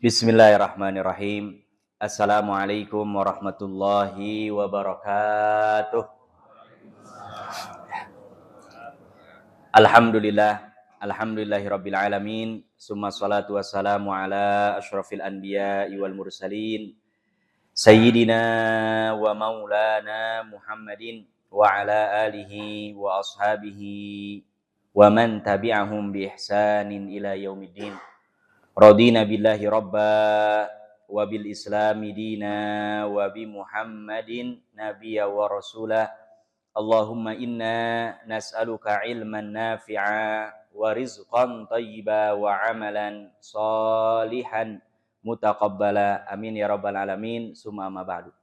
Bismillahirrahmanirrahim. Assalamualaikum warahmatullahi wabarakatuh. Alhamdulillah, alhamdulillahirabbil alamin. Summa salatu wassalamu ala asyrafil anbiya'i wal mursalin. Sayyidina wa maulana Muhammadin wa ala alihi wa ashabihi wa man tabi'ahum bi ihsanin ila yaumiddin. Radina billahi rabba wa bil islami dina wa bi Muhammadin nabiyya wa rasulah. Allahumma inna nas'aluka ilman nafi'a wa rizqan thayyiba wa amalan salihan mutaqabbala. Amin ya rabbal alamin. Summa amma ba'du.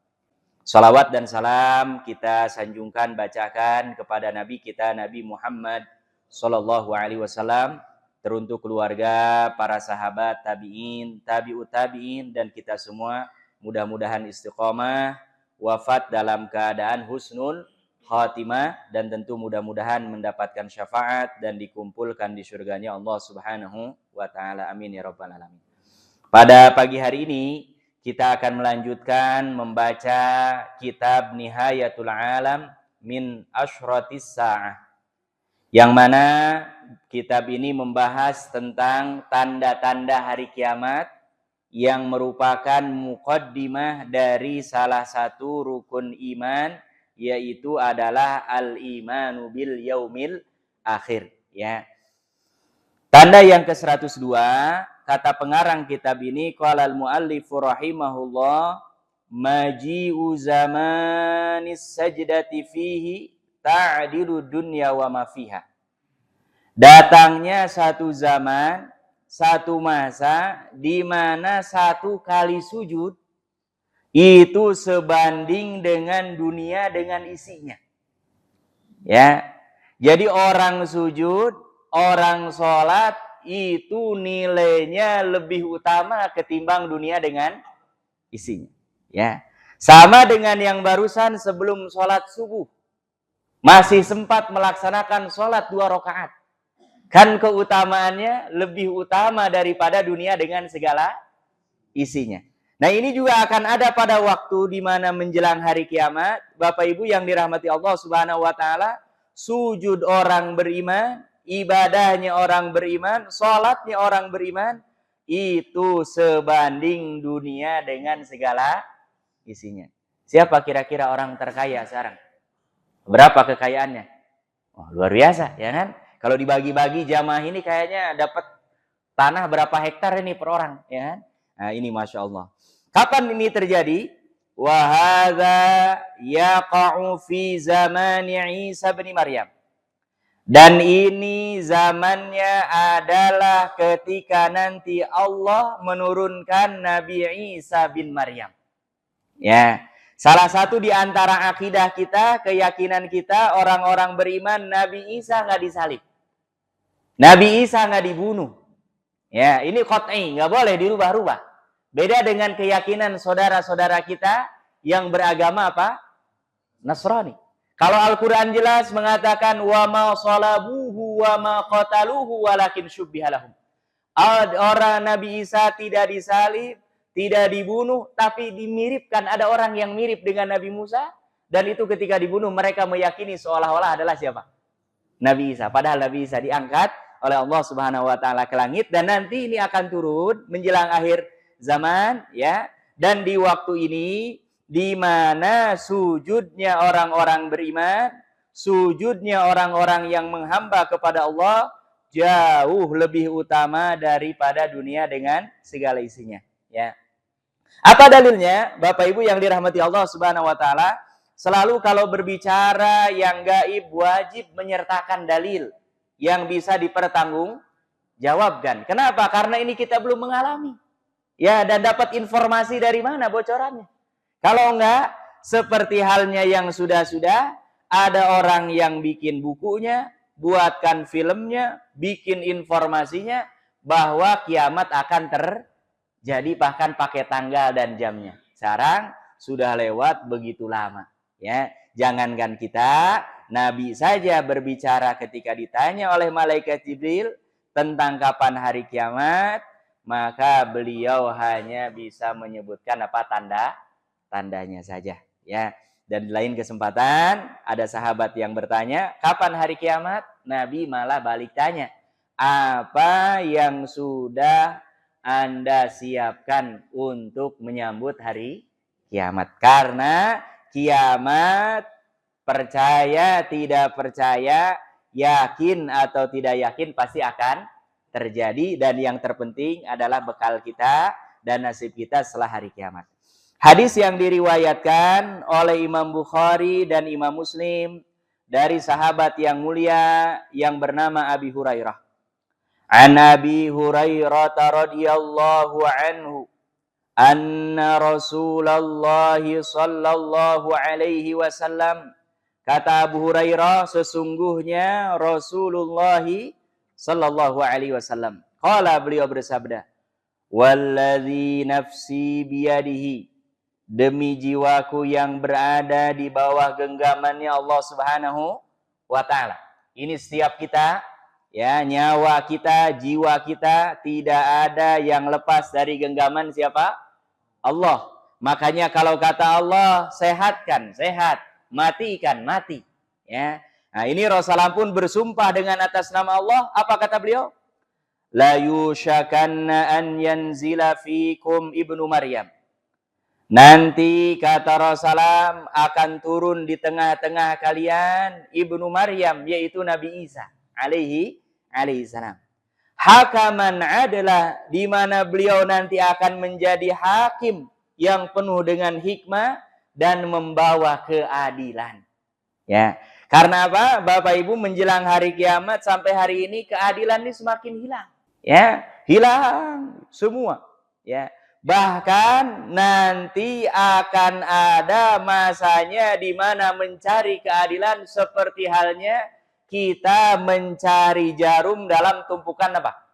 Salawat dan salam kita sanjungkan, bacakan kepada Nabi kita Nabi Muhammad sallallahu alaihi wasallam, teruntuk keluarga, para sahabat, tabi'in, tabi'ut tabi'in, dan kita semua mudah-mudahan istiqomah, wafat dalam keadaan husnul khatimah, dan tentu mudah-mudahan mendapatkan syafaat dan dikumpulkan di surganya Allah subhanahu wa ta'ala. Amin ya rabbal alamin. Pada pagi hari ini kita akan melanjutkan membaca kitab Nihayatul Alam min Ashratis Sa'ah, yang mana kitab ini membahas tentang tanda-tanda hari kiamat yang merupakan muqaddimah dari salah satu rukun iman, yaitu adalah al-imanu bil yaumil akhir, ya. Tanda yang ke-102, kata pengarang kitab ini, qala al-muallifu rahimahullah, maji'u zamanis sajdati fihi ta'dilu dunya wa ma fiha. Datangnya satu zaman, satu masa di mana satu kali sujud itu sebanding dengan dunia dengan isinya. Ya. Jadi orang sujud, orang sholat itu nilainya lebih utama ketimbang dunia dengan isinya. Ya. Sama dengan yang barusan sebelum sholat subuh, masih sempat melaksanakan sholat 2 rakaat. Kan keutamaannya lebih utama daripada dunia dengan segala isinya. Nah, ini juga akan ada pada waktu di mana menjelang hari kiamat, Bapak Ibu yang dirahmati Allah Subhanahu wa taala, sujud orang beriman, ibadahnya orang beriman, sholatnya orang beriman, itu sebanding dunia dengan segala isinya. Siapa kira-kira orang terkaya sekarang? Berapa kekayaannya? Oh, luar biasa, ya kan? Kalau dibagi-bagi jamaah ini kayaknya dapat tanah berapa hektar ini per orang, ya kan? Nah, ini Masya Allah. Kapan ini terjadi? Wa hadza yaqa'u fi zamani Isa bin Maryam. Dan ini zamannya adalah ketika nanti Allah menurunkan Nabi Isa bin Maryam. Ya. Salah satu di antara akidah kita, keyakinan kita, orang-orang beriman, Nabi Isa nggak disalib. Nabi Isa nggak dibunuh. Ya, ini qat'i, nggak boleh dirubah-rubah. Beda dengan keyakinan saudara-saudara kita yang beragama apa? Nasrani. Kalau Al-Quran jelas mengatakan wa ma salabuhu wa ma qataluhu walakin syubbiha lahum. Orang Nabi Isa tidak disalib, tidak dibunuh, tapi dimiripkan. Ada orang yang mirip dengan Nabi Musa, dan itu ketika dibunuh mereka meyakini seolah-olah adalah siapa? Nabi Isa. Padahal Nabi Isa diangkat oleh Allah Subhanahu wa taala ke langit, dan nanti ini akan turun menjelang akhir zaman, ya. Dan di waktu ini di mana sujudnya orang-orang beriman, sujudnya orang-orang yang menghamba kepada Allah jauh lebih utama daripada dunia dengan segala isinya, ya. Apa dalilnya? Bapak Ibu yang dirahmati Allah Subhanahu wa taala, selalu kalau berbicara yang gaib wajib menyertakan dalil yang bisa dipertanggungjawabkan. Kenapa? Karena ini kita belum mengalami. Ya, dan dapat informasi dari mana bocorannya? Kalau enggak, seperti halnya yang sudah-sudah, ada orang yang bikin bukunya, buatkan filmnya, bikin informasinya bahwa kiamat akan terjadi, bahkan pakai tanggal dan jamnya. Sekarang sudah lewat begitu lama, ya. Jangankan kita, Nabi saja berbicara ketika ditanya oleh malaikat Jibril tentang kapan hari kiamat, maka beliau hanya bisa menyebutkan apa tandanya saja, ya. Dan di lain kesempatan ada sahabat yang bertanya, kapan hari kiamat? Nabi malah balik tanya, apa yang sudah Anda siapkan untuk menyambut hari kiamat? Karena kiamat, percaya tidak percaya, yakin atau tidak yakin, pasti akan terjadi. Dan yang terpenting adalah bekal kita dan nasib kita setelah hari kiamat. Hadis yang diriwayatkan oleh Imam Bukhari dan Imam Muslim dari sahabat yang mulia yang bernama Abi Hurairah. An Abi Hurairah radhiyallahu anhu anna Rasulullah sallallahu alaihi wasallam, kata Abu Hurairah, sesungguhnya Rasulullah sallallahu alaihi wasallam, qala, beliau bersabda, walladzi nafsi biyadihi, demi jiwaku yang berada di bawah genggamannya Allah Subhanahu wa taala. Ini setiap kita, ya, nyawa kita, jiwa kita tidak ada yang lepas dari genggaman siapa? Allah. Makanya kalau kata Allah, sehatkan, sehat, matikan, mati, ya. Nah, ini Rasulullah pun bersumpah dengan atas nama Allah. Apa kata beliau? La yushakanna an yanzila fikum ibnu Maryam. Nanti kata Rasulullah akan turun di tengah-tengah kalian ibnu Maryam, yaitu Nabi Isa alaihi salam. Hakaman adalah di mana beliau nanti akan menjadi hakim yang penuh dengan hikmah dan membawa keadilan. Ya, karena apa? Bapak Ibu, menjelang hari kiamat sampai hari ini keadilan ini semakin hilang. Ya, hilang semua. Ya. Bahkan nanti akan ada masanya di mana mencari keadilan seperti halnya kita mencari jarum dalam tumpukan apa?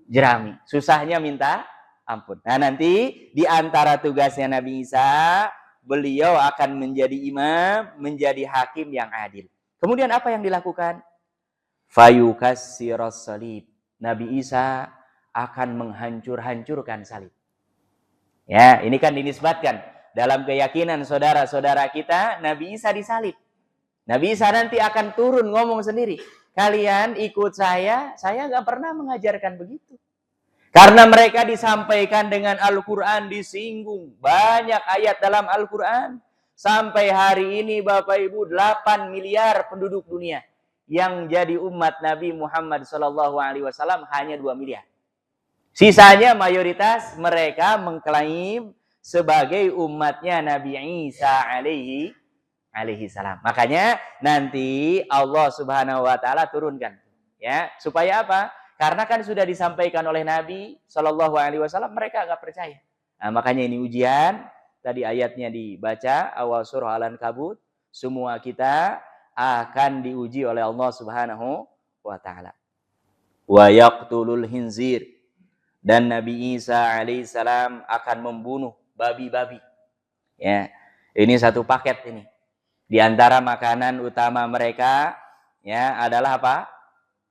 Jerami. Susahnya minta ampun. Nah, nanti di antara tugasnya Nabi Isa, beliau akan menjadi imam, menjadi hakim yang adil. Kemudian apa yang dilakukan? Fayukassiras salib. Nabi Isa akan menghancur-hancurkan salib. Ya, ini kan dinisbatkan dalam keyakinan saudara-saudara kita, Nabi Isa disalib. Nabi Isa nanti akan turun ngomong sendiri. Kalian ikut saya nggak pernah mengajarkan begitu. Karena mereka disampaikan dengan Al-Quran, disinggung. Banyak ayat dalam Al-Quran. Sampai hari ini Bapak Ibu 8 miliar penduduk dunia. Yang jadi umat Nabi Muhammad SAW hanya 2 miliar. Sisanya mayoritas mereka mengklaim sebagai umatnya Nabi Isa alaihi salam. Makanya nanti Allah Subhanahu wa taala turunkan, ya, supaya apa? Karena kan sudah disampaikan oleh Nabi Shallallahu alaihi wasallam, mereka enggak percaya. Nah, makanya ini ujian. Tadi ayatnya dibaca awal surah Al-Ankabut, semua kita akan diuji oleh Allah Subhanahu wa taala. Wa yaqtulul hinzir, dan Nabi Isa alaihissalam akan membunuh babi-babi. Ya, ini satu paket ini. Di antara makanan utama mereka, ya, adalah apa?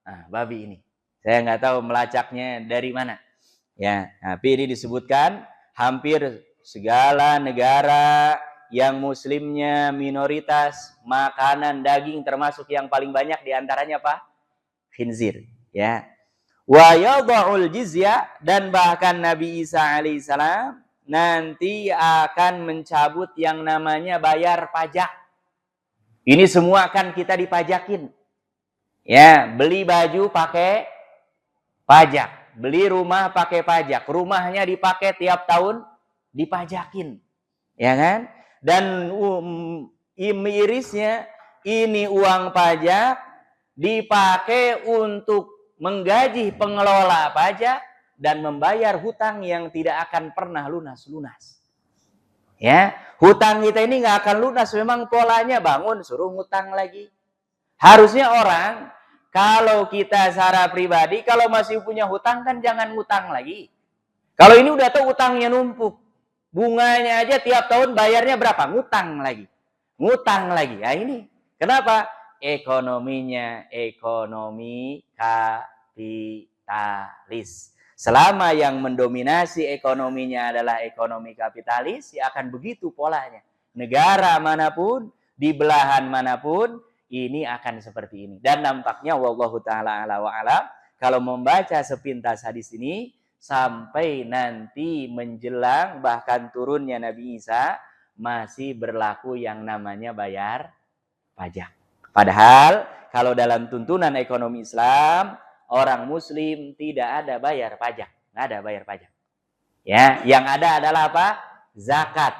Nah, babi ini. Saya nggak tahu melacaknya dari mana. Ya, tapi ini disebutkan hampir segala negara yang muslimnya minoritas, makanan daging termasuk yang paling banyak di antaranya apa? Khinzir. Ya. Wa yadha'ul jizya, dan bahkan Nabi Isa alaihissalam nanti akan mencabut yang namanya bayar pajak. Ini semua akan kita dipajakin. Ya, beli baju pakai pajak, beli rumah pakai pajak, rumahnya dipakai tiap tahun dipajakin. Ya kan? Dan mirisnya ini uang pajak dipakai untuk menggaji pengelola pajak dan membayar hutang yang tidak akan pernah lunas-lunas. Ya, hutang kita ini nggak akan lunas. Memang polanya bangun suruh hutang lagi. Harusnya orang, kalau kita secara pribadi, kalau masih punya hutang kan jangan hutang lagi. Kalau ini udah tahu hutangnya numpuk, bunganya aja tiap tahun bayarnya berapa? Ngutang lagi. Ngutang lagi. Ya ini. Kenapa? Ekonominya ekonomi kapitalis. Selama yang mendominasi ekonominya adalah ekonomi kapitalis, ya akan begitu polanya. Negara manapun, di belahan manapun, ini akan seperti ini. Dan nampaknya wallahu taala ala wa alam, kalau membaca sepintas hadis ini sampai nanti menjelang bahkan turunnya Nabi Isa masih berlaku yang namanya bayar pajak. Padahal kalau dalam tuntunan ekonomi Islam, orang muslim tidak ada bayar pajak, nggak ada bayar pajak. Ya, yang ada adalah apa? Zakat,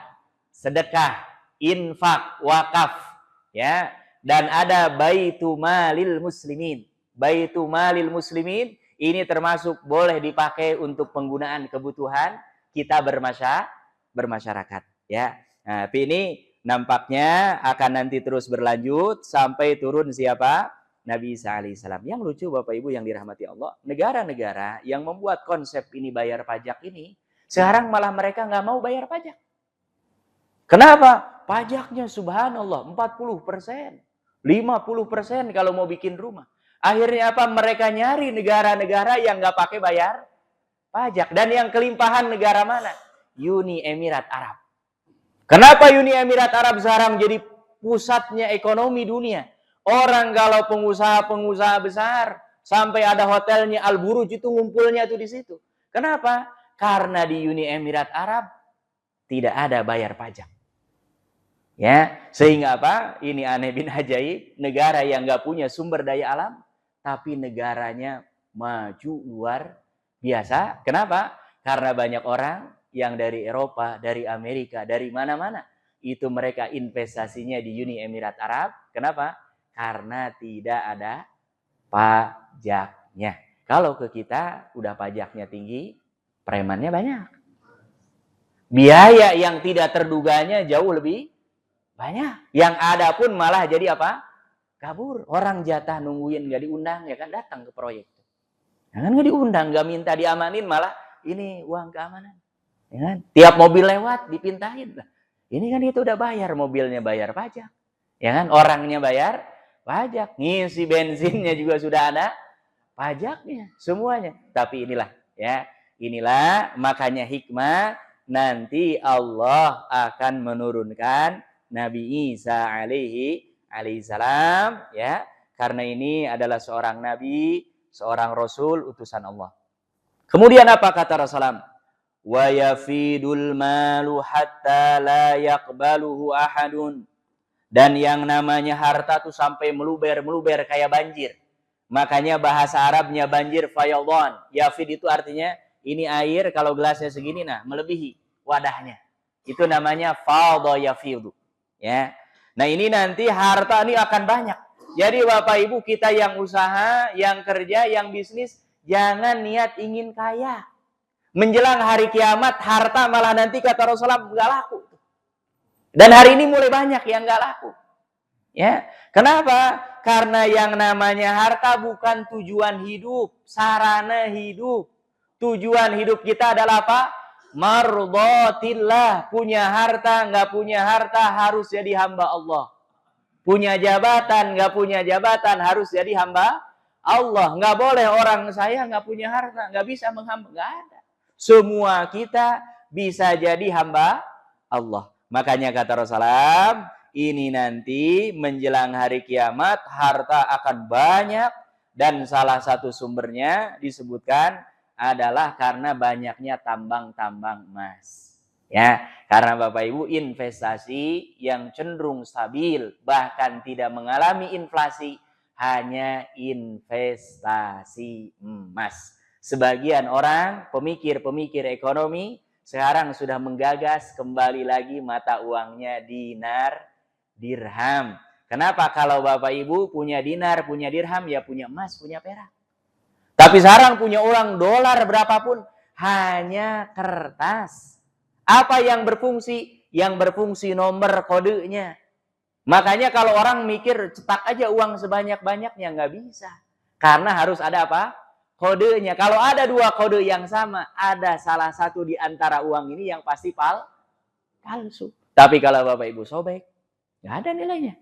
sedekah, infak, wakaf, ya. Dan ada baitumalil muslimin. Baitumalil muslimin ini termasuk boleh dipakai untuk penggunaan kebutuhan kita bermasyarakat, ya. Nah, tapi ini nampaknya akan nanti terus berlanjut sampai turun siapa? Nabi Isa alaihissalam. Yang lucu Bapak Ibu yang dirahmati Allah, negara-negara yang membuat konsep ini bayar pajak ini, sekarang malah mereka nggak mau bayar pajak. Kenapa? Pajaknya subhanallah 40%, 50% kalau mau bikin rumah. Akhirnya apa? Mereka nyari negara-negara yang nggak pakai bayar pajak. Dan yang kelimpahan negara mana? Uni Emirat Arab. Kenapa Uni Emirat Arab sekarang jadi pusatnya ekonomi dunia? Orang kalau pengusaha-pengusaha besar sampai ada hotelnya Al Buruj itu ngumpulnya tuh di situ. Kenapa? Karena di Uni Emirat Arab tidak ada bayar pajak. Ya, sehingga apa? Ini aneh bin ajaib, negara yang nggak punya sumber daya alam, tapi negaranya maju luar biasa. Kenapa? Karena banyak orang yang dari Eropa, dari Amerika, dari mana-mana. Itu mereka investasinya di Uni Emirat Arab. Kenapa? Karena tidak ada pajaknya. Kalau ke kita udah pajaknya tinggi, premannya banyak. Biaya yang tidak terduganya jauh lebih banyak. Yang ada pun malah jadi apa? Kabur. Orang jatah nungguin gak diundang ya kan datang ke proyek. Ya kan gak diundang, gak minta diamanin malah ini uang keamanan. Ya kan? Tiap mobil lewat dipintain. Ini kan itu udah bayar, mobilnya bayar pajak. Ya kan? Orangnya bayar pajak. Ngisi bensinnya juga sudah ada pajaknya, semuanya. Tapi inilah ya, inilah makanya hikmah nanti Allah akan menurunkan Nabi Isa alaihissalam ya, karena ini adalah seorang nabi, seorang rasul utusan Allah. Kemudian apa kata Rasulullah? Wa yafidul malu hatta la yaqbaluhu ahadun. Dan yang namanya harta tuh sampai meluber kayak banjir. Makanya bahasa Arabnya banjir fayadhan. Yafid itu artinya ini air kalau gelasnya segini nah melebihi wadahnya. Itu namanya fadha yafidu. Ya. Nah, ini nanti harta ini akan banyak. Jadi Bapak Ibu kita yang usaha, yang kerja, yang bisnis jangan niat ingin kaya. Menjelang hari kiamat harta malah nanti kata Rasulullah enggak laku. Dan hari ini mulai banyak yang nggak laku. Ya, kenapa? Karena yang namanya harta bukan tujuan hidup, sarana hidup. Tujuan hidup kita adalah apa? Mardhatillah. Punya harta, nggak punya harta harus jadi hamba Allah. Punya jabatan, nggak punya jabatan harus jadi hamba Allah. Nggak boleh orang saya nggak punya harta, nggak bisa menghamba. Nggak ada. Semua kita bisa jadi hamba Allah. Makanya kata Rasulullah, ini nanti menjelang hari kiamat harta akan banyak dan salah satu sumbernya disebutkan adalah karena banyaknya tambang-tambang emas. Ya, karena Bapak Ibu investasi yang cenderung stabil bahkan tidak mengalami inflasi hanya investasi emas. Sebagian orang pemikir-pemikir ekonomi sekarang sudah menggagas kembali lagi mata uangnya dinar, dirham. Kenapa? Kalau Bapak Ibu punya dinar, punya dirham, ya punya emas, punya perak. Tapi sekarang punya uang dolar berapapun, hanya kertas. Apa yang berfungsi? Yang berfungsi nomor kodenya. Makanya kalau orang mikir cetak aja uang sebanyak-banyaknya, nggak bisa. Karena harus ada apa? Kodenya. Kalau ada dua kode yang sama, ada salah satu di antara uang ini yang pasti palsu. Tapi kalau Bapak Ibu sobek, nggak ada nilainya.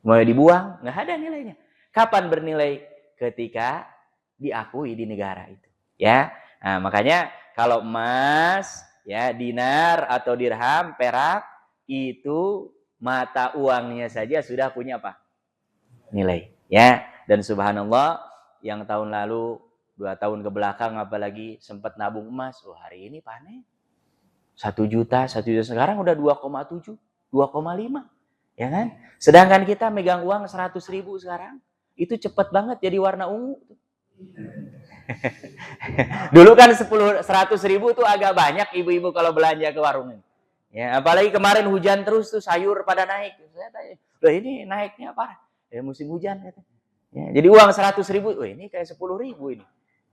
Mau dibuang, nggak ada nilainya. Kapan bernilai? Ketika diakui di negara itu. Ya. Nah, makanya kalau emas, ya, dinar atau dirham, perak, itu mata uangnya saja sudah punya apa? Nilai. Ya, dan subhanallah, yang tahun lalu, 2 tahun ke belakang apalagi sempat nabung emas, hari ini panen. 1 juta, sekarang udah 2,7, 2,5. Ya kan? Sedangkan kita megang uang 100.000 sekarang, itu cepet banget jadi warna ungu. Dulu kan 100.000 tuh agak banyak ibu-ibu kalau belanja ke warung. Ya, apalagi kemarin hujan terus tuh sayur pada naik. Saya tanya, loh ini naiknya apa? Ya, musim hujan. Ya, jadi uang 100.000, ini kayak 10.000 ini.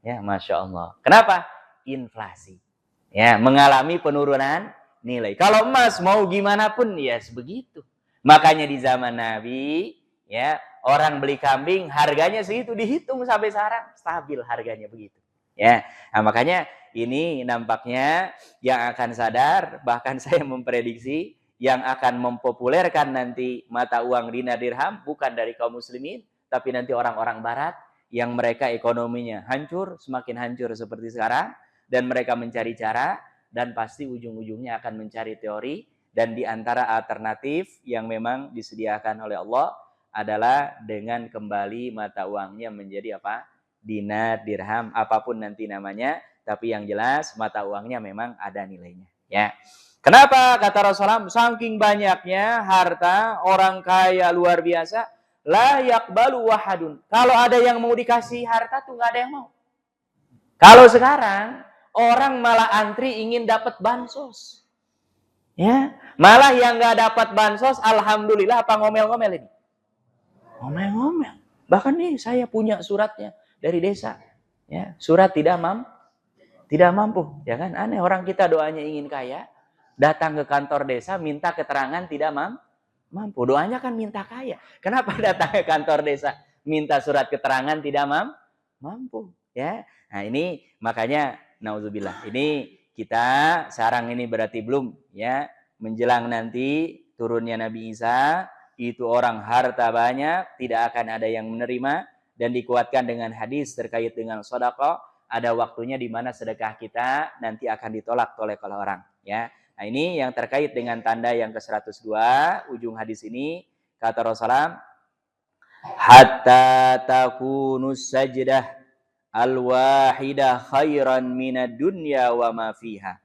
Ya, Masya Allah. Kenapa? Inflasi. Ya, mengalami penurunan nilai. Kalau emas mau gimana pun ya sebegitu. Makanya di zaman Nabi, ya, orang beli kambing harganya segitu, dihitung sampai sekarang stabil harganya begitu. Ya, nah, makanya ini nampaknya yang akan sadar, bahkan saya memprediksi yang akan mempopulerkan nanti mata uang dinar dirham bukan dari kaum muslimin, tapi nanti orang-orang barat yang mereka ekonominya hancur, semakin hancur seperti sekarang, dan mereka mencari cara, dan pasti ujung-ujungnya akan mencari teori, dan di antara alternatif yang memang disediakan oleh Allah adalah dengan kembali mata uangnya menjadi apa? Dinar, dirham, apapun nanti namanya, tapi yang jelas mata uangnya memang ada nilainya. Ya. Kenapa kata Rasulullah, saking banyaknya harta orang kaya luar biasa, la yakbalu wahadun. Kalau ada yang mau dikasih harta tuh nggak ada yang mau. Kalau sekarang orang malah antri ingin dapat bansos. Ya, malah yang nggak dapat bansos, alhamdulillah, apa ngomel-ngomel ini? Ngomel-ngomel. Bahkan nih saya punya suratnya dari desa. Ya, surat tidak mampu, ya kan? Aneh, orang kita doanya ingin kaya, datang ke kantor desa minta keterangan tidak mampu. Doanya kan minta kaya. Kenapa datang ke kantor desa minta surat keterangan tidak mampu? Ya. Nah, ini makanya nauzubillah. Ini kita sekarang ini berarti belum, ya, menjelang nanti turunnya Nabi Isa, itu orang harta banyak, tidak akan ada yang menerima, dan dikuatkan dengan hadis terkait dengan sedekah, ada waktunya di mana sedekah kita nanti akan ditolak oleh orang, ya. Nah, ini yang terkait dengan tanda yang ke-102, ujung hadis ini, kata Rasulullah, hatta takunus sajdah al-wahidah khairan minad dunya wa ma fiha.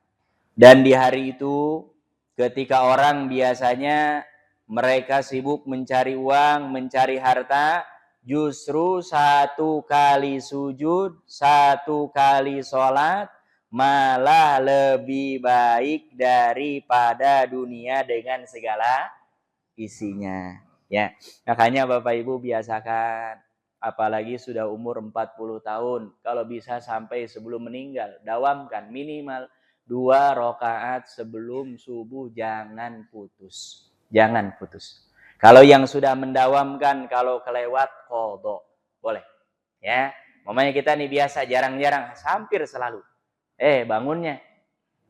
Dan di hari itu, ketika orang biasanya mereka sibuk mencari uang, mencari harta, justru 1 kali sujud, 1 kali sholat, malah lebih baik daripada dunia dengan segala isinya. Ya, makanya Bapak Ibu biasakan, apalagi sudah umur 40 tahun, kalau bisa sampai sebelum meninggal, dawamkan minimal 2 rakaat sebelum subuh, jangan putus. Jangan putus. Kalau yang sudah mendawamkan, kalau kelewat qadha, boleh. Ya, mamanya kita nih biasa jarang-jarang, hampir selalu. Bangunnya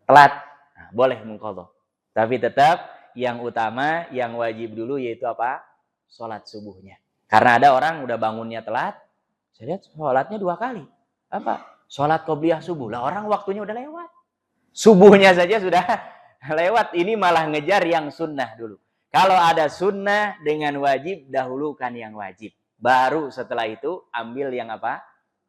telat, nah, boleh mengqadha. Tapi tetap yang utama, yang wajib dulu yaitu apa? Sholat subuhnya. Karena ada orang udah bangunnya telat, saya lihat sholatnya 2 kali. Apa? Sholat qobliyah subuh. Lah orang waktunya udah lewat. Subuhnya saja sudah lewat. Ini malah ngejar yang sunnah dulu. Kalau ada sunnah dengan wajib, dahulukan yang wajib. Baru setelah itu ambil yang apa?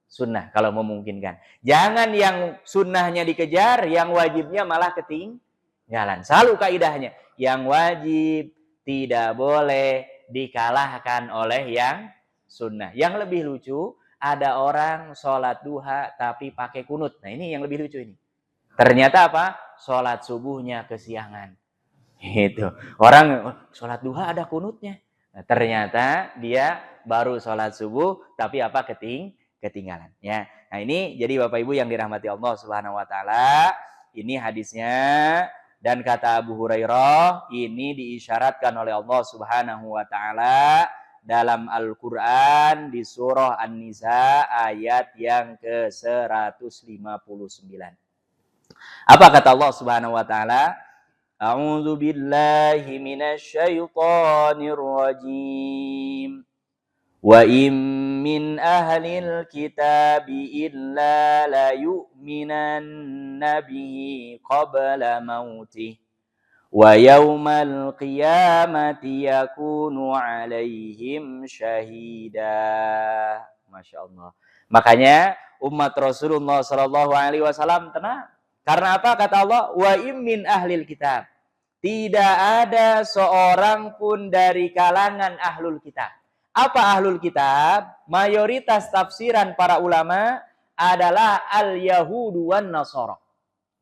Sunnah kalau memungkinkan. Jangan yang sunnahnya dikejar, yang wajibnya malah ketinggalan. Selalu kaidahnya, yang wajib tidak boleh dikalahkan oleh yang sunnah. Yang lebih lucu, ada orang sholat duha tapi pakai kunut. Nah, ini yang lebih lucu ini. Ternyata apa? Sholat subuhnya kesiangan. Itu orang sholat duha ada kunutnya. Nah, ternyata dia baru sholat subuh tapi apa? Ketinggalan. Ya. Nah, ini jadi Bapak Ibu yang dirahmati Allah Subhanahu Wa Taala. Ini hadisnya. Dan kata Abu Hurairah, ini diisyaratkan oleh Allah Subhanahu Wa Taala dalam Al-Quran di surah An-Nisa ayat yang ke-159. Apa kata Allah Subhanahu Wa Taala? A'udzu billahi minasy syaithanir rajim. Wa im min ahlil kitabi illa la yu'minanna bihi qabla mautih wa yaumal qiyamati yakunu alaihim syahida. Masya Allah. Makanya umat Rasulullah Sallallahu Alaihi Wasallam tenang. Karena apa? Kata Allah, wa min ahlil kitab. Tidak ada seorang pun dari kalangan ahlul kitab. Apa ahlul kitab? Mayoritas tafsiran para ulama adalah al-Yahudu wan Nasara.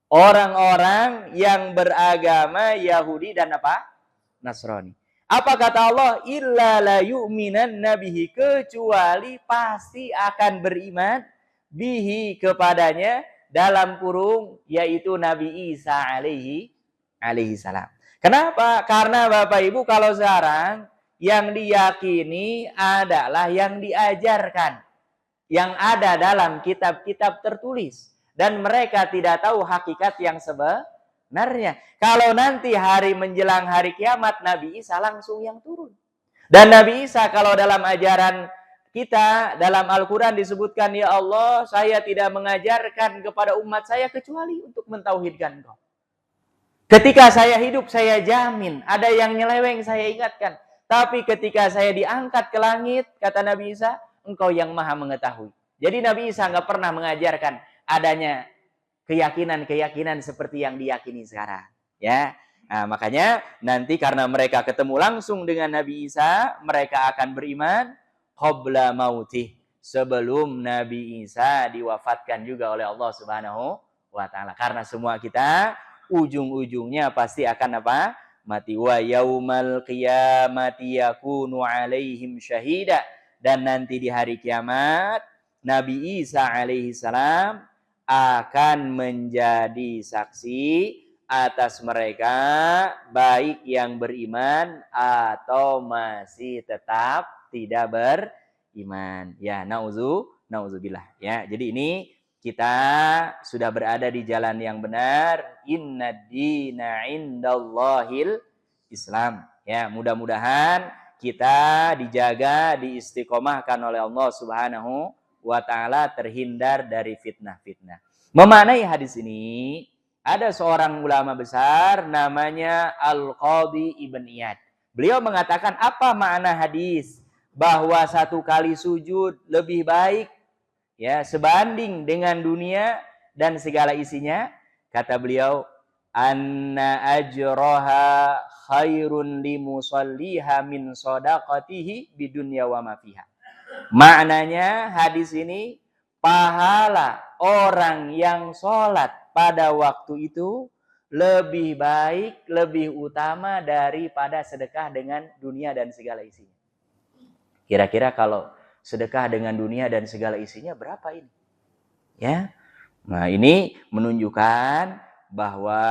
Orang-orang yang beragama Yahudi dan apa? Nasrani. Apa kata Allah? Illa la yu'minanna bihi, kecuali pasti akan beriman bihi kepadanya, dalam kurung yaitu Nabi Isa alaihi salam. Kenapa? Karena Bapak Ibu kalau sekarang yang diyakini adalah yang diajarkan, yang ada dalam kitab-kitab tertulis. Dan mereka tidak tahu hakikat yang sebenarnya. Kalau nanti hari menjelang hari kiamat, Nabi Isa langsung yang turun. Dan Nabi Isa kalau dalam ajaran kita, dalam Al-Quran disebutkan, ya Allah, saya tidak mengajarkan kepada umat saya kecuali untuk mentauhidkan Engkau. Ketika saya hidup, saya jamin. Ada yang nyeleweng, saya ingatkan. Tapi ketika saya diangkat ke langit, kata Nabi Isa, Engkau yang maha mengetahui. Jadi Nabi Isa nggak pernah mengajarkan adanya keyakinan-keyakinan seperti yang diyakini sekarang. Ya, nah, makanya nanti karena mereka ketemu langsung dengan Nabi Isa, mereka akan beriman qabla mautih, sebelum Nabi Isa diwafatkan juga oleh Allah Subhanahu wa Ta'ala. Karena semua kita ujung-ujungnya pasti akan apa? Mati. Wa yaumal qiyamati yakunu alaihim syahida. Dan nanti di hari kiamat Nabi Isa alaihi salam akan menjadi saksi atas mereka, baik yang beriman atau masih tetap tidak beriman. Ya, nauzubillah. Ya, jadi ini kita sudah berada di jalan yang benar. Innad dina indallahil Islam. Ya, mudah-mudahan kita dijaga, diistiqomahkan oleh Allah Subhanahu wa Ta'ala, terhindar dari fitnah-fitnah. Memaknai hadis ini, ada seorang ulama besar namanya Al-Qadhi Ibn Iyad. Beliau mengatakan, apa makna hadis bahwa satu kali sujud lebih baik ya sebanding dengan dunia dan segala isinya? Kata beliau, anna ajraha khairun limusalliha min shadaqatihi bidunya wa ma fiha. Maknanya hadis ini, pahala orang yang sholat pada waktu itu lebih baik, lebih utama daripada sedekah dengan dunia dan segala isinya. Kira-kira kalau sedekah dengan dunia dan segala isinya berapa ini? Ya, nah ini menunjukkan bahwa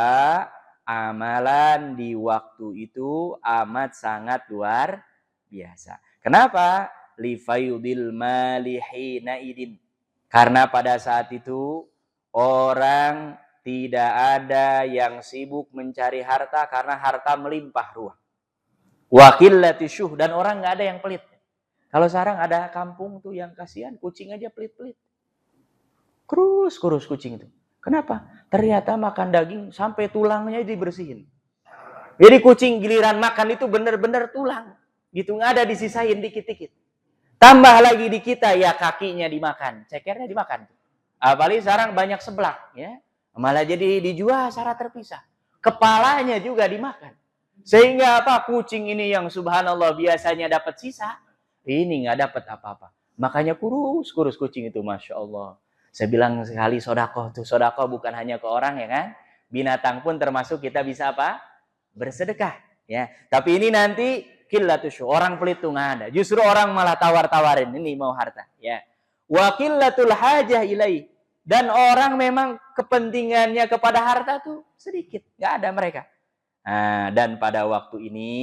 amalan di waktu itu amat sangat luar biasa. Kenapa? Lifaydil malihina idin. Karena pada saat itu orang tidak ada yang sibuk mencari harta karena harta melimpah ruah. Wakillati syuh, dan orang nggak ada yang pelit. Kalau sekarang ada kampung tuh yang kasihan, kucing aja pelit-pelit. Kurus kucing itu. Kenapa? Ternyata makan daging sampai tulangnya dibersihin. Jadi kucing giliran makan itu benar-benar tulang. Gitu, nggak ada disisain dikit-dikit. Tambah lagi di kita ya kakinya dimakan, cekernya dimakan. Apalagi sekarang banyak seblak, ya. Malah jadi dijual secara terpisah. Kepalanya juga dimakan. Sehingga apa? Kucing ini yang subhanallah biasanya dapat sisa, ini nggak dapat apa-apa. Makanya kurus kucing itu, masya Allah. Saya bilang sekali sodakoh tuh, sodakoh bukan hanya ke orang ya kan? Binatang pun termasuk kita bisa apa? Bersedekah. Ya. Tapi ini nanti qillatus syuh, orang pelit tuh nggak ada. Justru orang malah tawar-tawarin, ini mau harta. Ya. Wa qillatul hajah ilaih. Dan orang memang kepentingannya kepada harta tuh sedikit, nggak ada mereka. Nah, dan pada waktu ini,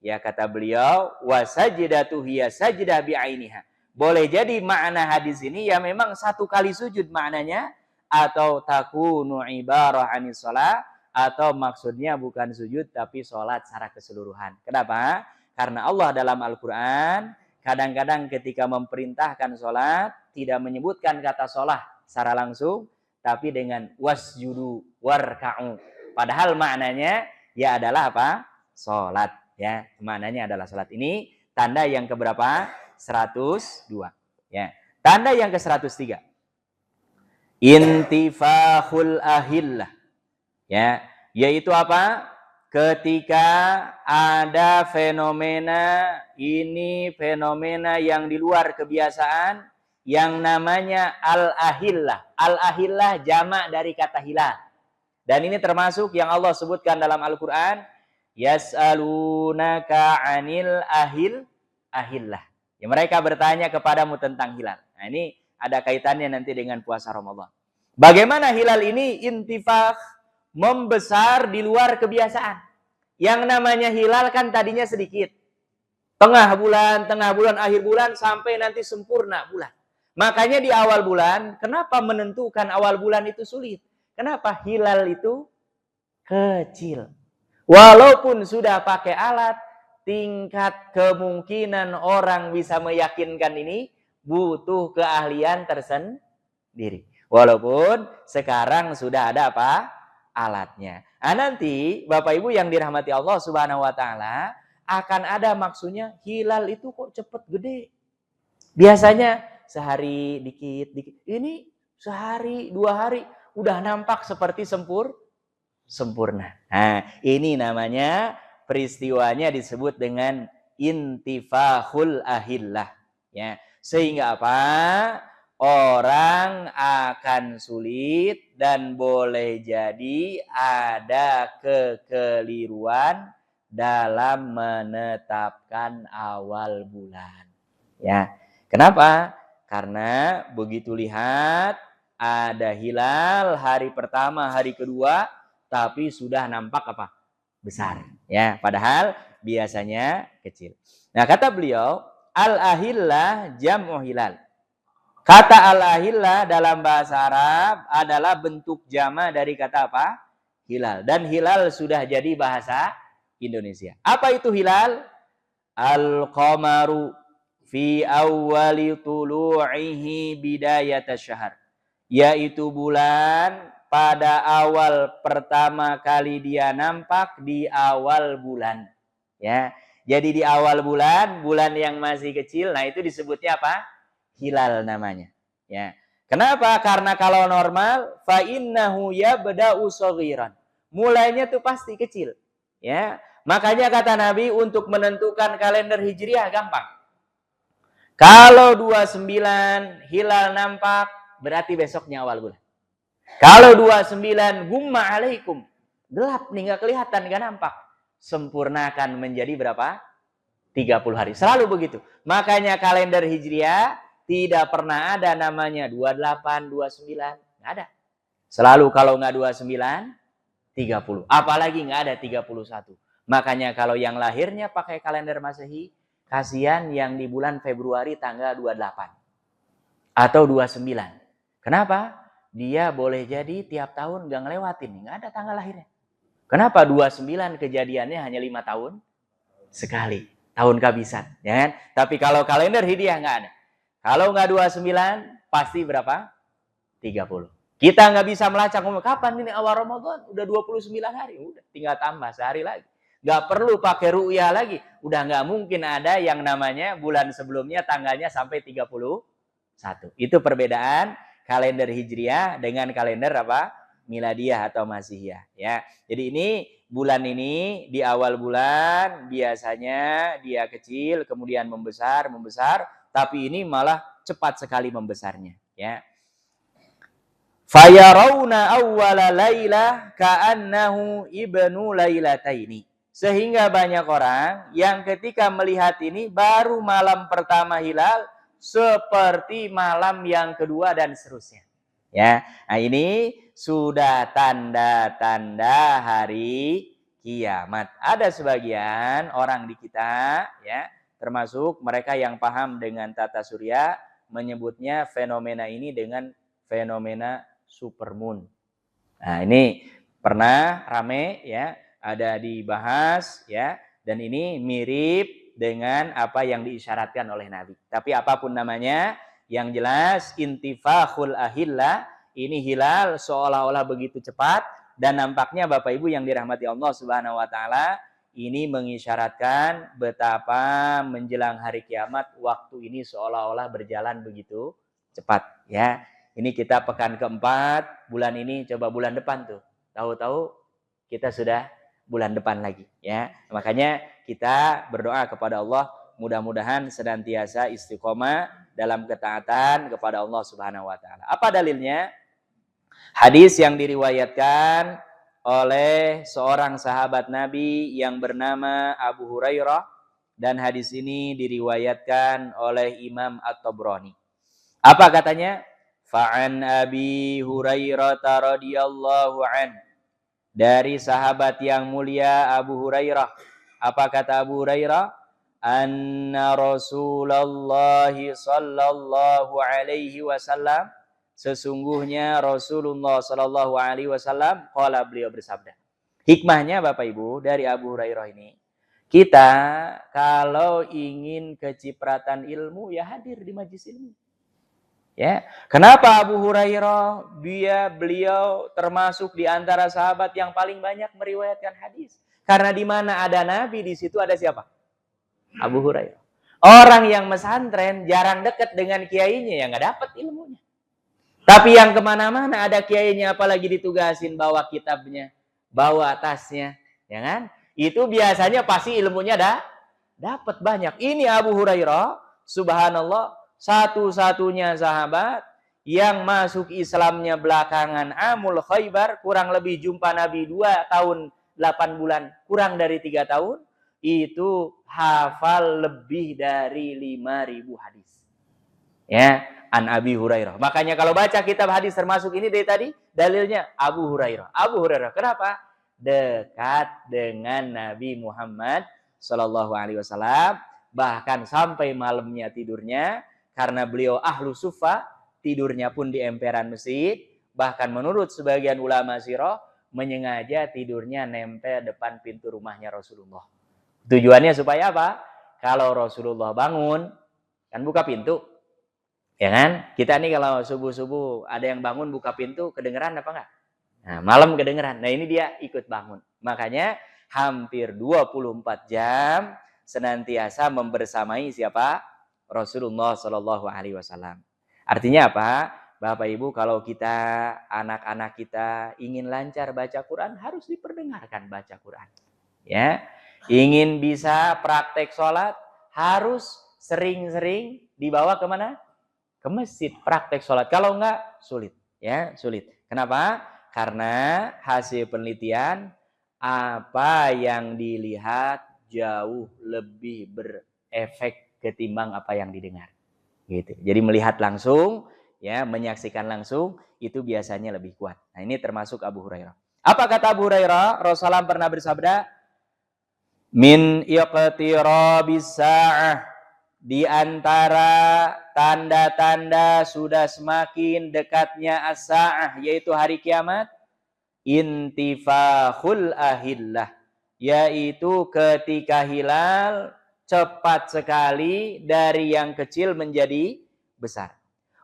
ya kata beliau, wasajdatu hiya sajdah bi'ainiha. Boleh jadi makna hadis ini ya memang satu kali sujud maknanya, atau takunu ibarah anis shalah, atau maksudnya bukan sujud tapi sholat secara keseluruhan. Kenapa? Karena Allah dalam Al-Quran kadang-kadang ketika memerintahkan sholat tidak menyebutkan kata sholat secara langsung, tapi dengan wasjudu warka'u. Padahal maknanya ya adalah apa? Sholat. Ya, maknanya adalah sholat. Ini tanda yang keberapa? 102. Ya. Tanda yang ke-103. Intifahul ahillah. Ya, yaitu apa? Ketika ada fenomena yang di luar kebiasaan yang namanya al-ahillah. Al-ahillah jamak dari kata hilal. Dan ini termasuk yang Allah sebutkan dalam Al-Qur'an, yas'alunaka 'anil ahillah. Ya, mereka bertanya kepadamu tentang hilal. Nah, ini ada kaitannya nanti dengan puasa Ramadan. Bagaimana hilal ini intifah membesar di luar kebiasaan. Yang namanya hilal kan tadinya sedikit. Tengah bulan, akhir bulan, sampai nanti sempurna bulan. Makanya di awal bulan, kenapa menentukan awal bulan itu sulit? Kenapa? Hilal itu kecil. Walaupun sudah pakai alat, tingkat kemungkinan orang bisa meyakinkan ini butuh keahlian tersendiri. Walaupun sekarang sudah ada apa? Alatnya. Nah, nanti Bapak Ibu yang dirahmati Allah Subhanahu wa taala, akan ada maksudnya hilal itu kok cepet gede. Biasanya sehari dikit. Ini sehari, 2 hari udah nampak seperti sempurna. Nah, ini namanya peristiwanya disebut dengan intifahul ahillah. Ya, sehingga apa? Orang akan sulit dan boleh jadi ada kekeliruan dalam menetapkan awal bulan. Ya, kenapa? Karena begitu lihat ada hilal hari pertama, hari kedua, tapi sudah nampak apa? Besar. Ya, padahal biasanya kecil. Nah, kata beliau, al-ahillah jam'u hilal. Kata al-ahillah dalam bahasa Arab adalah bentuk jama dari kata apa? Hilal. Dan hilal sudah jadi bahasa Indonesia. Apa itu hilal? Al-qamaru fi awwali tulu'ihi bidayat syahr. Yaitu bulan pada awal pertama kali dia nampak di awal bulan. Ya. Jadi di awal bulan yang masih kecil, nah itu disebutnya apa? Hilal namanya. Ya. Kenapa? Karena kalau normal fa innahu yabda'u shaghiran. Mulainya tuh pasti kecil. Ya. Makanya kata Nabi untuk menentukan kalender Hijriah gampang. Kalau 29 hilal nampak berarti besoknya awal bulan. Kalau 29 gumma alaikum, gelap nih, nggak kelihatan, nggak nampak, sempurnakan menjadi berapa? 30 hari. Selalu begitu. Makanya kalender Hijriah tidak pernah ada namanya 28, 29. Nggak ada. Selalu kalau nggak 29, 30. Apalagi nggak ada 31. Makanya kalau yang lahirnya pakai kalender Masehi, kasihan yang di bulan Februari tanggal 28. Atau 29. Kenapa? Dia boleh jadi tiap tahun nggak ngelewatin. Nggak ada tanggal lahirnya. Kenapa? 29 kejadiannya hanya 5 tahun sekali. Tahun kehabisan. Ya kan? Tapi kalau kalender Hijriah nggak ada. Kalau nggak 29, pasti berapa? 30. Kita nggak bisa melacak, kapan ini awal Ramadan? Udah 29 hari. Udah, tinggal tambah sehari lagi. Nggak perlu pakai ru'yah lagi. Udah nggak mungkin ada yang namanya bulan sebelumnya tanggalnya sampai 31. Itu perbedaan kalender Hijriah dengan kalender apa? Miladiyah atau Masihiyah. Ya. Jadi ini bulan ini di awal bulan biasanya dia kecil, kemudian membesar, tapi ini malah cepat sekali membesarnya, ya. Fayarawna awwala lailah ka'annahu ibnu lailataini. Sehingga banyak orang yang ketika melihat ini baru malam pertama hilal seperti malam yang kedua dan seterusnya. Ya. Nah, ini sudah tanda-tanda hari kiamat. Ada sebagian orang di kita, ya, termasuk mereka yang paham dengan tata surya, menyebutnya fenomena ini dengan fenomena supermoon. Nah, ini pernah rame, ya, ada dibahas, ya, dan ini mirip dengan apa yang diisyaratkan oleh Nabi. Tapi apapun namanya, yang jelas intifakhul ahillah, ini hilal seolah-olah begitu cepat, dan nampaknya Bapak Ibu yang dirahmati Allah Subhanahu wa taala, ini mengisyaratkan betapa menjelang hari kiamat waktu ini seolah-olah berjalan begitu cepat, ya. Ini kita pekan keempat, bulan ini coba bulan depan tuh. Tahu-tahu kita sudah bulan depan lagi, ya. Makanya kita berdoa kepada Allah mudah-mudahan senantiasa istiqomah dalam ketaatan kepada Allah Subhanahu wa taala. Apa dalilnya? Hadis yang diriwayatkan oleh seorang sahabat Nabi yang bernama Abu Hurairah, dan hadis ini diriwayatkan oleh Imam At-Tabrani. Apa katanya? Fa'an Abi Hurairah radhiyallahu an, dari sahabat yang mulia Abu Hurairah. Apa kata Abu Hurairah? Anna Rasulullah sallallahu alaihi wasallam, sesungguhnya Rasulullah sallallahu alaihi wasallam qala, beliau bersabda. Hikmahnya Bapak Ibu dari Abu Hurairah ini, kita kalau ingin kecipratan ilmu ya hadir di majelis ilmu. Ya, kenapa Abu Hurairah beliau termasuk di antara sahabat yang paling banyak meriwayatkan hadis? Karena di mana ada Nabi, di situ ada siapa? Abu Hurairah. Orang yang mesantren jarang dekat dengan kiainya ya nggak dapat ilmunya. Tapi yang kemana-mana ada kiainya, apalagi ditugasin bawa kitabnya, bawa tasnya, ya kan? Itu biasanya pasti ilmunya dapat banyak. Ini Abu Hurairah, subhanallah, satu-satunya sahabat yang masuk Islamnya belakangan Amul Khaybar, kurang lebih jumpa Nabi 2 tahun 8 bulan, kurang dari 3 tahun, itu hafal lebih dari 5.000 hadis. Ya, an Abi Hurairah. Makanya kalau baca kitab hadis termasuk ini dari tadi, dalilnya Abu Hurairah. Abu Hurairah, kenapa? Dekat dengan Nabi Muhammad Sallallahu Alaihi Wasallam, bahkan sampai malamnya tidurnya, karena beliau ahlu sufa, tidurnya pun di emperan masjid. Bahkan menurut sebagian ulama sirah, menyengaja tidurnya nempel depan pintu rumahnya Rasulullah. Tujuannya supaya apa? Kalau Rasulullah bangun, kan buka pintu. Ya kan? Kita nih kalau subuh-subuh ada yang bangun buka pintu, kedengeran apa enggak? Nah, malam kedengeran. Nah, ini dia ikut bangun. Makanya hampir 24 jam senantiasa membersamai siapa? Rasulullah Shallallahu Alaihi Wasallam. Artinya apa? Bapak Ibu, kalau kita, anak-anak kita ingin lancar baca Quran, harus diperdengarkan baca Quran. Ya, ingin bisa praktek sholat, harus sering-sering dibawa kemana? Ke masjid praktek sholat. Kalau enggak, sulit. Ya, sulit. Kenapa? Karena hasil penelitian, apa yang dilihat jauh lebih berefek ketimbang apa yang didengar. Gitu. Jadi melihat langsung, ya, menyaksikan langsung itu biasanya lebih kuat. Nah, ini termasuk Abu Hurairah. Apa kata Abu Hurairah? Rasulullah pernah bersabda, min iqtirabis sa'ah, di antara tanda-tanda sudah semakin dekatnya as-sa'ah, yaitu hari kiamat, intifakhul ahillah, yaitu ketika hilal cepat sekali dari yang kecil menjadi besar.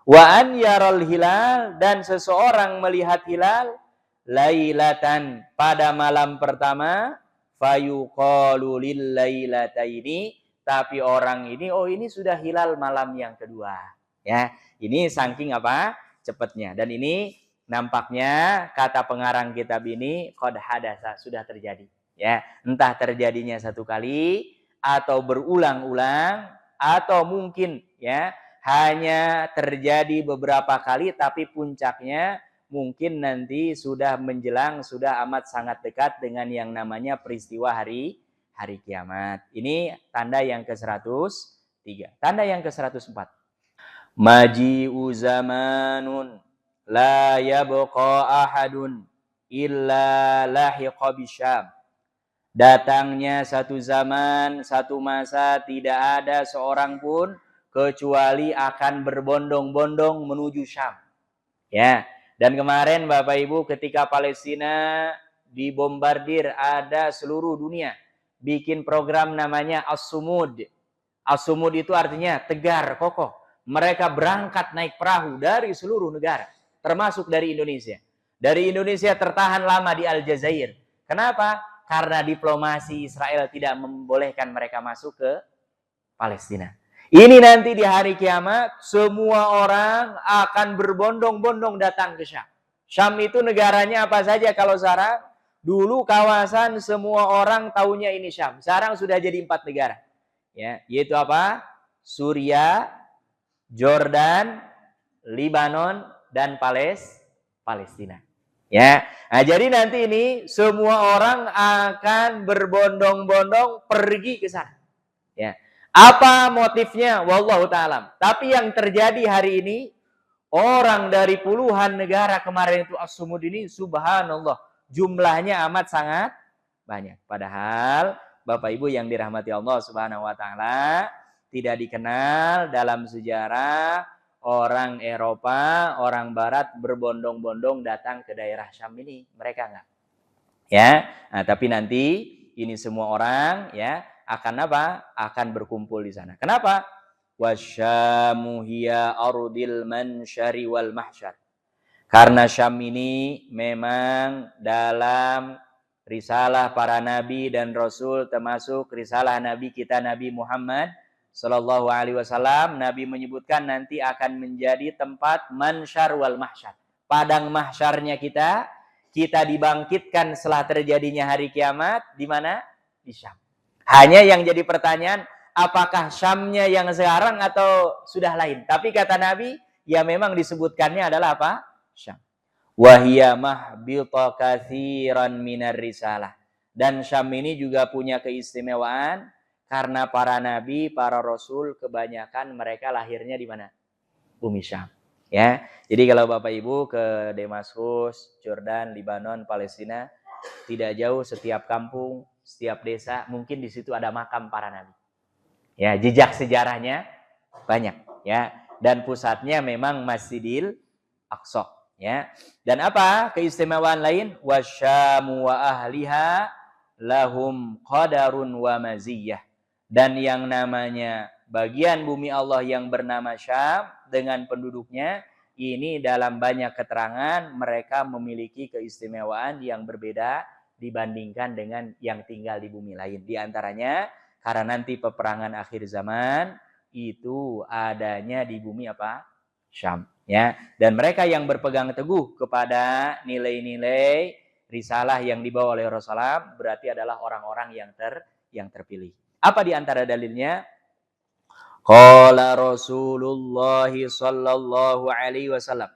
Wa an yaral hilal, dan seseorang melihat hilal lailatan, pada malam pertama, fayuqalu lil lailataini, tapi orang ini, oh ini sudah hilal malam yang kedua. Ya, ini saking apa? Cepatnya. Dan ini nampaknya kata pengarang kitab ini qad hadasa, sudah terjadi. Ya, entah terjadinya satu kali atau berulang-ulang, atau mungkin ya hanya terjadi beberapa kali, tapi puncaknya mungkin nanti sudah menjelang, sudah amat sangat dekat dengan yang namanya peristiwa hari kiamat. Ini tanda yang ke-103. Tanda yang ke-104. Maji'u zamanun la yabqa ahadun illa lahiqa bisyam. Datangnya satu zaman, satu masa, tidak ada seorang pun kecuali akan berbondong-bondong menuju Syam. Ya, dan kemarin Bapak Ibu ketika Palestina dibombardir, ada seluruh dunia bikin program namanya As-Sumud. As-Sumud itu artinya tegar, kokoh. Mereka berangkat naik perahu dari seluruh negara, termasuk dari Indonesia. Dari Indonesia tertahan lama di Aljazair. Kenapa? Karena diplomasi Israel tidak membolehkan mereka masuk ke Palestina. Ini nanti di hari kiamat, semua orang akan berbondong-bondong datang ke Syam. Syam itu negaranya apa saja kalau sekarang? Dulu kawasan semua orang taunya ini Syam. Sekarang sudah jadi 4 negara. Ya, yaitu apa? Suriah, Jordan, Lebanon, dan Palestina. Ya, nah, jadi nanti ini semua orang akan berbondong-bondong pergi ke sana. Ya, apa motifnya? Wallahu ta'alam. Tapi yang terjadi hari ini, orang dari puluhan negara kemarin itu As-Sumud ini, subhanallah, jumlahnya amat sangat banyak. Padahal Bapak Ibu yang dirahmati Allah Subhanahu wa taala, tidak dikenal dalam sejarah orang Eropa, orang Barat berbondong-bondong datang ke daerah Syam ini. Mereka enggak. Ya, nah, tapi nanti ini semua orang ya akan apa? Akan berkumpul di sana. Kenapa? Wasyamu hiya ardil mansyari wal mahsyar. Karena Syam ini memang dalam risalah para nabi dan rasul, termasuk risalah nabi kita Nabi Muhammad sallallahu alaihi wasallam, Nabi menyebutkan nanti akan menjadi tempat mansyar wal mahsyar. Padang mahsyarnya kita dibangkitkan setelah terjadinya hari kiamat di mana? Di Syam. Hanya yang jadi pertanyaan, apakah Syamnya yang sekarang atau sudah lain? Tapi kata Nabi, ya memang disebutkannya adalah apa? Syam. Wahia mahbita katsiran minar risalah. Dan Syam ini juga punya keistimewaan karena para nabi, para rasul kebanyakan mereka lahirnya di mana? Bumi Syam. Ya. Jadi kalau Bapak Ibu ke Damaskus, Jordan, Lebanon, Palestina, tidak jauh setiap kampung, setiap desa mungkin di situ ada makam para nabi. Ya, jejak sejarahnya banyak, ya. Dan pusatnya memang Masjidil Aqsa. Ya. Dan apa keistimewaan lain? Wasyamu wa ahliha lahum qadarun wa maziyah. Dan yang namanya bagian bumi Allah yang bernama Syam dengan penduduknya, ini dalam banyak keterangan mereka memiliki keistimewaan yang berbeda dibandingkan dengan yang tinggal di bumi lain. Di antaranya karena nanti peperangan akhir zaman itu adanya di bumi apa? Syam. Ya, dan mereka yang berpegang teguh kepada nilai-nilai risalah yang dibawa oleh Rasulullah berarti adalah orang-orang yang terpilih. Apa di antara dalilnya? Qala Rasulullah sallallahu alaihi wasallam.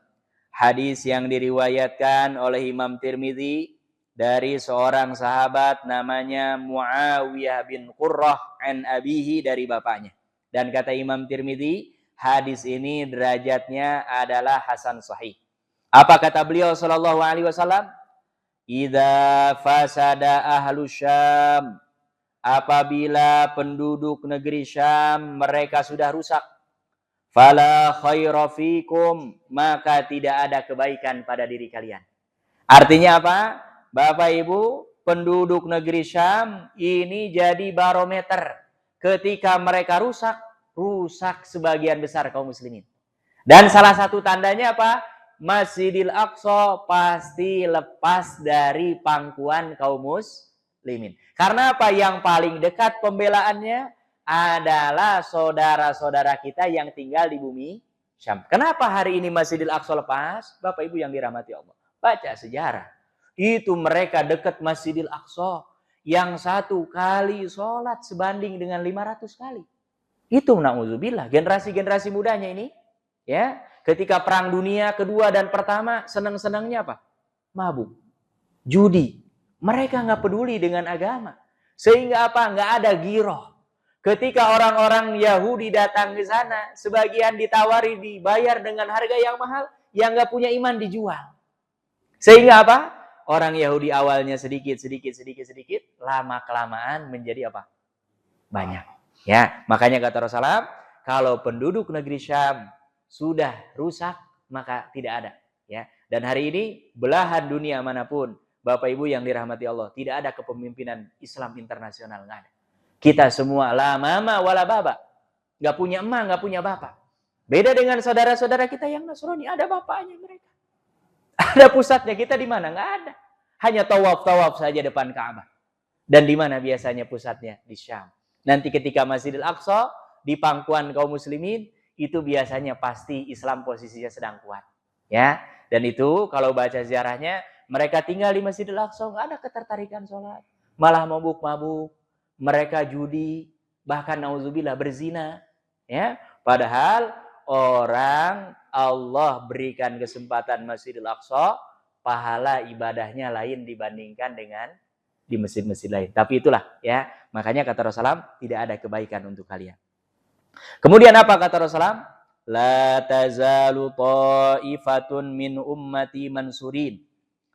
Hadis yang diriwayatkan oleh Imam Tirmidzi dari seorang sahabat namanya Muawiyah bin Qurrah an abihi, dari bapaknya. Dan kata Imam Tirmidzi, hadis ini derajatnya adalah hasan sahih. Apa kata beliau sallallahu alaihi wasallam? Idza fasada ahlu Syam, apabila penduduk negeri Syam mereka sudah rusak, fala khaira fikum, maka tidak ada kebaikan pada diri kalian. Artinya apa? Bapak Ibu, penduduk negeri Syam ini jadi barometer. Ketika mereka rusak sebagian besar kaum muslimin. Dan salah satu tandanya apa? Masjidil Aqsa pasti lepas dari pangkuan kaum muslimin. Karena apa? Yang paling dekat pembelaannya adalah saudara-saudara kita yang tinggal di bumi Syam. Kenapa hari ini Masjidil Aqsa lepas? Bapak Ibu yang dirahmati Allah, baca sejarah. Itu mereka dekat Masjidil Aqsa yang satu kali sholat sebanding dengan 500 kali. Itu na'udzubillah, generasi-generasi mudanya ini, ya, ketika perang dunia kedua dan pertama, senang-senangnya apa? Mabuk, judi. Mereka nggak peduli dengan agama. Sehingga apa? Nggak ada giroh. Ketika orang-orang Yahudi datang ke sana, sebagian ditawari dibayar dengan harga yang mahal, yang nggak punya iman dijual. Sehingga apa? Orang Yahudi awalnya sedikit, lama-kelamaan menjadi apa? Banyak. Ya, makanya kata Rasulullah, kalau penduduk negeri Syam sudah rusak, maka tidak ada. Ya, dan hari ini belahan dunia manapun Bapak Ibu yang dirahmati Allah, tidak ada kepemimpinan Islam internasional, nggak ada. Kita semua la mama wala baba, nggak punya emak, nggak punya bapak. Beda dengan saudara-saudara kita yang Nasrani, ada bapaknya mereka. Ada pusatnya, kita di mana? Nggak ada. Hanya tawaf-tawaf saja depan Ka'bah. Dan di mana biasanya pusatnya? Di Syam. Nanti ketika Masjidil Aqsa, di pangkuan kaum muslimin, itu biasanya pasti Islam posisinya sedang kuat. Ya, dan itu kalau baca sejarahnya, mereka tinggal di Masjidil Aqsa, nggak ada ketertarikan sholat. Malah mabuk-mabuk, mereka judi, bahkan nauzubillah berzina. Ya, padahal orang Allah berikan kesempatan Masjidil Aqsa, pahala ibadahnya lain dibandingkan dengan di masjid-masjid lain. Tapi itulah ya, makanya kata Rasulullah tidak ada kebaikan untuk kalian. Kemudian apa kata Rasulullah? La tazalu ta'ifatun min ummati mansurin.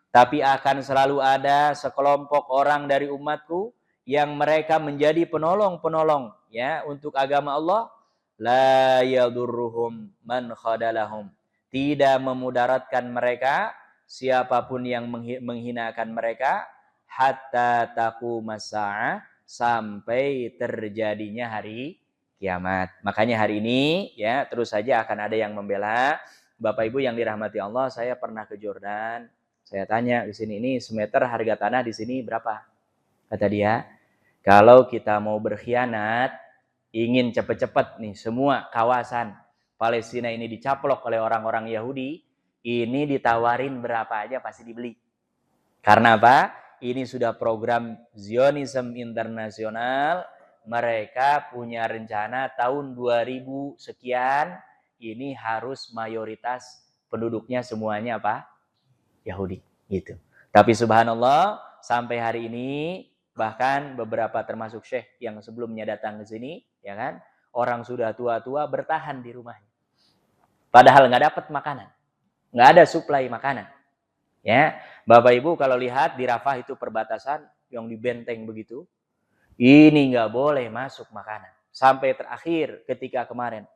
Tapi akan selalu ada sekelompok orang dari umatku yang mereka menjadi penolong-penolong ya untuk agama Allah. La yadurruhum man khadalahum. Tidak memudaratkan mereka siapapun yang menghinakan mereka hatta taqumas saah, sampai terjadinya hari kiamat. Makanya hari ini ya terus saja akan ada yang membela. Bapak Ibu yang dirahmati Allah, saya pernah ke Jordan. Saya tanya di sini, ini semeter harga tanah di sini berapa? Kata dia, kalau kita mau berkhianat, ingin cepat-cepat nih semua kawasan Palestina ini dicaplok oleh orang-orang Yahudi, ini ditawarin berapa aja pasti dibeli. Karena apa? Ini sudah program Zionisme internasional. Mereka punya rencana tahun 2000 sekian, ini harus mayoritas penduduknya semuanya apa? Yahudi gitu. Tapi subhanallah sampai hari ini bahkan beberapa termasuk syekh yang sebelumnya datang ke sini ya kan, orang sudah tua-tua bertahan di rumahnya. Padahal nggak dapat makanan. Nggak ada suplai makanan. Ya, Bapak Ibu kalau lihat di Rafah itu perbatasan yang di benteng begitu, ini nggak boleh masuk makanan. Sampai terakhir ketika kemarin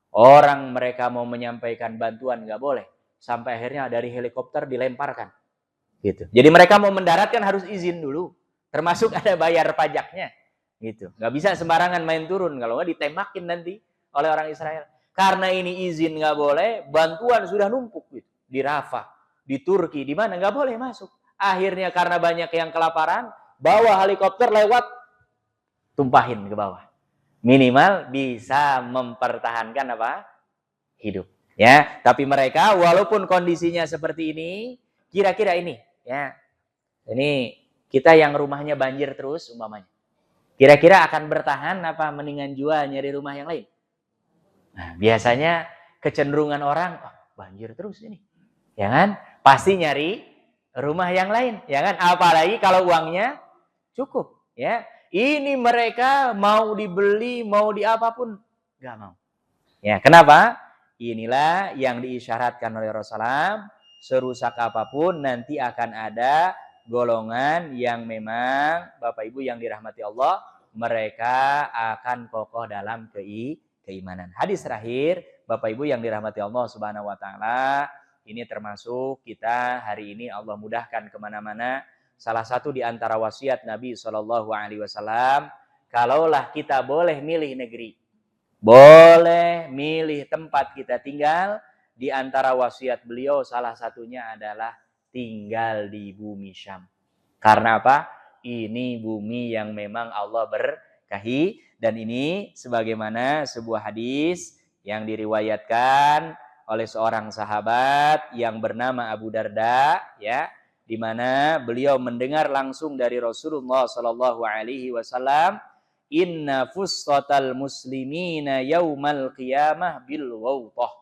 orang mereka mau menyampaikan bantuan nggak boleh. Sampai akhirnya dari helikopter dilemparkan. Gitu. Jadi mereka mau mendaratkan harus izin dulu. Termasuk ada bayar pajaknya. Gitu. Nggak bisa sembarangan main turun. Kalau nggak ditembakin nanti oleh orang Israel. Karena ini izin nggak boleh, bantuan sudah numpuk gitu. Di Rafah, di Turki, di mana nggak boleh masuk. Akhirnya karena banyak yang kelaparan, bawa helikopter lewat, tumpahin ke bawah. Minimal bisa mempertahankan apa? Hidup. Ya, tapi mereka walaupun kondisinya seperti ini, kira-kira ini, ya. Ini kita yang rumahnya banjir terus umpamanya. Kira-kira akan bertahan apa mendingan jual nyari rumah yang lain? Nah, biasanya kecenderungan orang, oh, banjir terus ini. Ya kan? Pasti nyari rumah yang lain, ya kan? Apalagi kalau uangnya cukup, ya. Ini mereka mau dibeli, mau di apapun enggak mau. Ya, kenapa? Inilah yang diisyaratkan oleh Rasulullah, serusak apapun nanti akan ada golongan yang memang Bapak Ibu yang dirahmati Allah, mereka akan kokoh dalam keimanan. Hadis terakhir, Bapak Ibu yang dirahmati Allah Subhanahu wa taala, ini termasuk kita hari ini Allah mudahkan kemana-mana. Salah satu di antara wasiat Nabi SAW, kalaulah kita boleh milih negeri, boleh milih tempat kita tinggal, di antara wasiat beliau salah satunya adalah tinggal di bumi Syam. Karena apa? Ini bumi yang memang Allah berkahi, dan ini sebagaimana sebuah hadis yang diriwayatkan oleh seorang sahabat yang bernama Abu Darda, ya, di mana beliau mendengar langsung dari Rasulullah Shallallahu Alaihi Wasallam, inna fussatal muslimina yaumal qiyamah bil wawtah.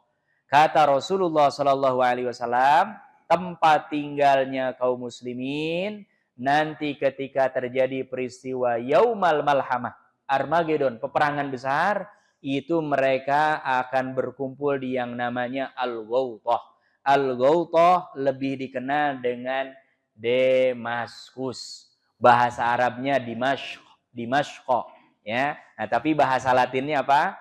Kata Rasulullah Shallallahu Alaihi Wasallam, tempat tinggalnya kaum muslimin nanti ketika terjadi peristiwa yaumal malhamah, Armageddon, peperangan besar, itu mereka akan berkumpul di yang namanya al-wawtah. Al-Ghawthah lebih dikenal dengan Damaskus. Bahasa Arabnya Dimashq, ya. Nah, tapi bahasa Latinnya apa?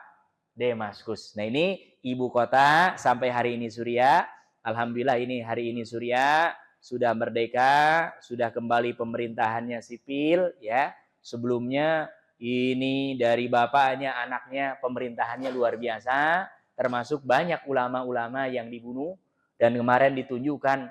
Damaskus. Nah, ini ibu kota sampai hari ini Suriah. Alhamdulillah ini hari ini Suriah sudah merdeka, sudah kembali pemerintahannya sipil ya. Sebelumnya ini dari bapaknya, anaknya pemerintahannya luar biasa, termasuk banyak ulama-ulama yang dibunuh dan kemarin ditunjukkan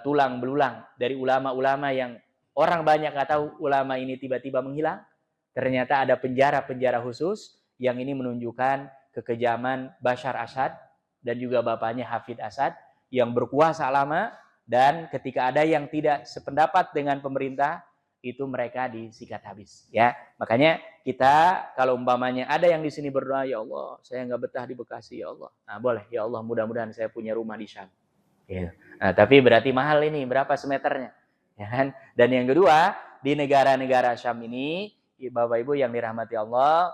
tulang belulang dari ulama-ulama yang orang banyak nggak tahu ulama ini tiba-tiba menghilang. Ternyata ada penjara-penjara khusus yang ini menunjukkan kekejaman Bashar Assad dan juga bapaknya Hafid Assad yang berkuasa lama, dan ketika ada yang tidak sependapat dengan pemerintah itu mereka disikat habis ya. Makanya kita kalau umpamanya ada yang di sini berdoa, ya Allah saya nggak betah di Bekasi ya Allah, nah boleh ya Allah mudah-mudahan saya punya rumah di Syam ya. Nah, tapi berarti mahal ini, berapa semeternya ya kan. Dan yang kedua, di negara-negara Syam ini Bapak Ibu yang dirahmati Allah,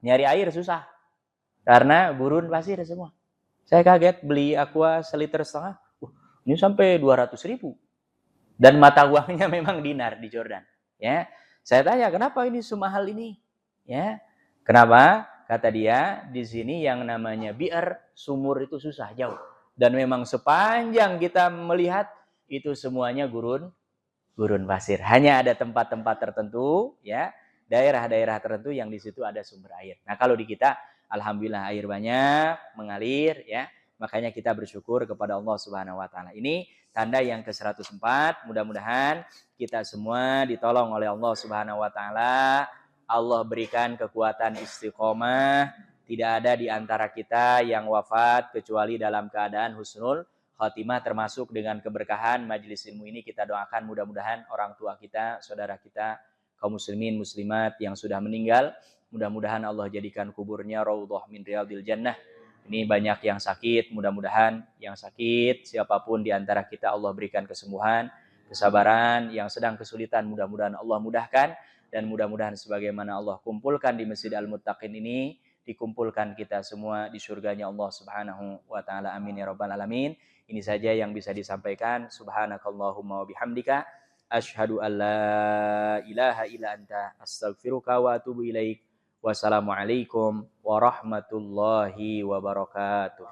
nyari air susah karena gurun pasir semua. Saya kaget beli aqua seliter setengah, ini sampai 200.000. Dan mata uangnya memang dinar di Jordan. Ya, saya tanya kenapa ini semahal ini? Ya, kenapa? Kata dia di sini yang namanya biar sumur itu susah jauh. Dan memang sepanjang kita melihat itu semuanya gurun pasir. Hanya ada tempat-tempat tertentu, ya, daerah-daerah tertentu yang di situ ada sumber air. Nah kalau di kita, alhamdulillah air banyak mengalir, ya. Makanya kita bersyukur kepada Allah Subhanahu Wa Taala. Ini tanda yang ke-104. Mudah-mudahan kita semua ditolong oleh Allah Subhanahu Wa Taala. Allah berikan kekuatan istiqomah. Tidak ada di antara kita yang wafat kecuali dalam keadaan husnul khotimah, termasuk dengan keberkahan majelis ilmu ini. Kita doakan mudah-mudahan orang tua kita, saudara kita, kaum muslimin muslimat yang sudah meninggal, mudah-mudahan Allah jadikan kuburnya raudhah min riyadil jannah. Ini banyak yang sakit, mudah-mudahan yang sakit siapapun di antara kita Allah berikan kesembuhan, kesabaran. Yang sedang kesulitan mudah-mudahan Allah mudahkan, dan mudah-mudahan sebagaimana Allah kumpulkan di Masjid Al-Muttaqin ini, dikumpulkan kita semua di surganya Allah Subhanahu wa taala. Amin ya rabbal alamin. Ini saja yang bisa disampaikan. Subhanakallahumma wa bihamdika asyhadu an la ilaha illa anta astaghfiruka wa atubu ilaik. Wassalamualaikum warahmatullahi wabarakatuh.